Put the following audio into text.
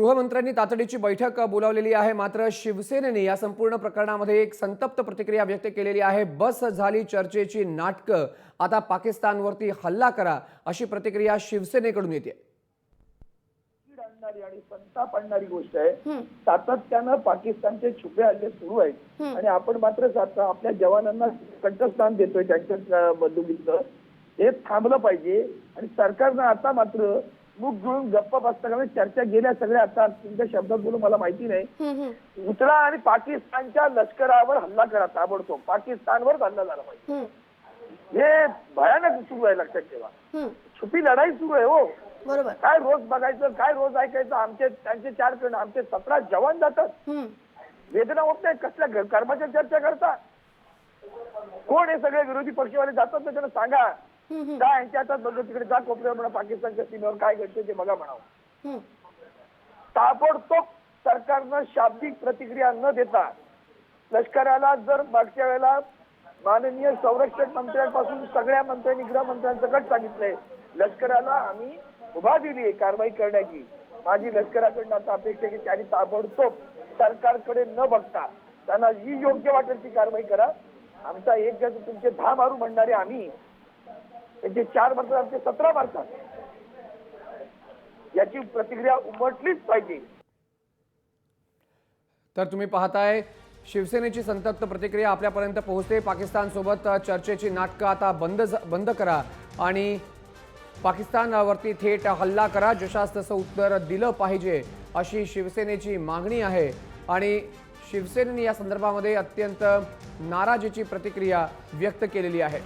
गृहमंत्र्यांनी तातडीची बैठक बोलावलेली आहे। मात्र शिवसेनेने या संपूर्ण प्रकरणामध्ये एक संतप्त प्रतिक्रिया व्यक्त केलेली आहे। बस झाली चर्चेची नाटकं, आता पाकिस्तानवरती हल्ला करा, अशी प्रतिक्रिया शिवसेनेकडून येते। आणि संताप आणणारी गोष्ट आहे। सातत्यानं पाकिस्तानचे छुपे हल्ले सुरू आहेत आणि आपण मात्र आपल्या जवानांना कंठस्नान देतोय त्यांच्या बंदुकीचं। हे थांबलं पाहिजे आणि सरकारनं आता मात्र मुख घेऊन गप्प बसता चर्चा गेल्या सगळ्या आता तुमच्या शब्दात बोलून मला माहिती नाही उतरा आणि पाकिस्तानच्या लष्करावर हल्ला करा ताबडतोब, पाकिस्तानवर हल्ला झाला पाहिजे। हे भयानक सुरू आहे, लक्षात ठेवा। छुपी लढाई सुरू आहे हो, बरोबर। काय रोज बघायचं, काय रोज ऐकायचं, आमचे त्यांचे 4 कर्ण आमचे 17 जवान जातात, वेदना होत नाही, कसल्या कर्माच्या चर्चा करता? कोण हे सगळे विरोधी पक्षवाले जातात ना, त्यांना सांगा काय यांच्या हातात बघ, तिकडे जा कोपऱ्यावर म्हणा, पाकिस्तानच्या सीमेवर काय घडते ते बघा म्हणावं। ताबडतोब सरकारनं शाब्दिक प्रतिक्रिया न देता लष्कराला, जर मागच्या वेळेला माननीय संरक्षण मंत्र्यांपासून सगळ्या मंत्र्यांनी गृहमंत्र्यांसकट सांगितलंय लष्कराला आम्ही मुभा दिली कारवाई करण्याची, माझी लष्कराकडनं आता अपेक्षा की त्यांनी ताबडतोब सरकारकडे न बघता त्यांना जी योग्य वाटेल ती कारवाई करा। आमचा एक जण तुमचे 10 मारू म्हणणारे आम्ही, त्यांचे 4 मारतात, आमचे 17 मारतात, याची प्रतिक्रिया उमटलीच पाहिजे। तर तुम्ही पाहताय शिवसेनेची संतप्त प्रतिक्रिया आपल्यापर्यंत पोहोचते। पाकिस्तान सोबत चर्चेची नाटकं आता बंद करा आणि पाकिस्तानवरती थेट हल्ला करा, जशास तसं उत्तर दिलं पाहिजे, अशी शिवसेनेची मागणी आहे। आणि शिवसेनेने या संदर्भामध्ये अत्यंत नाराजीची प्रतिक्रिया व्यक्त केलेली आहे।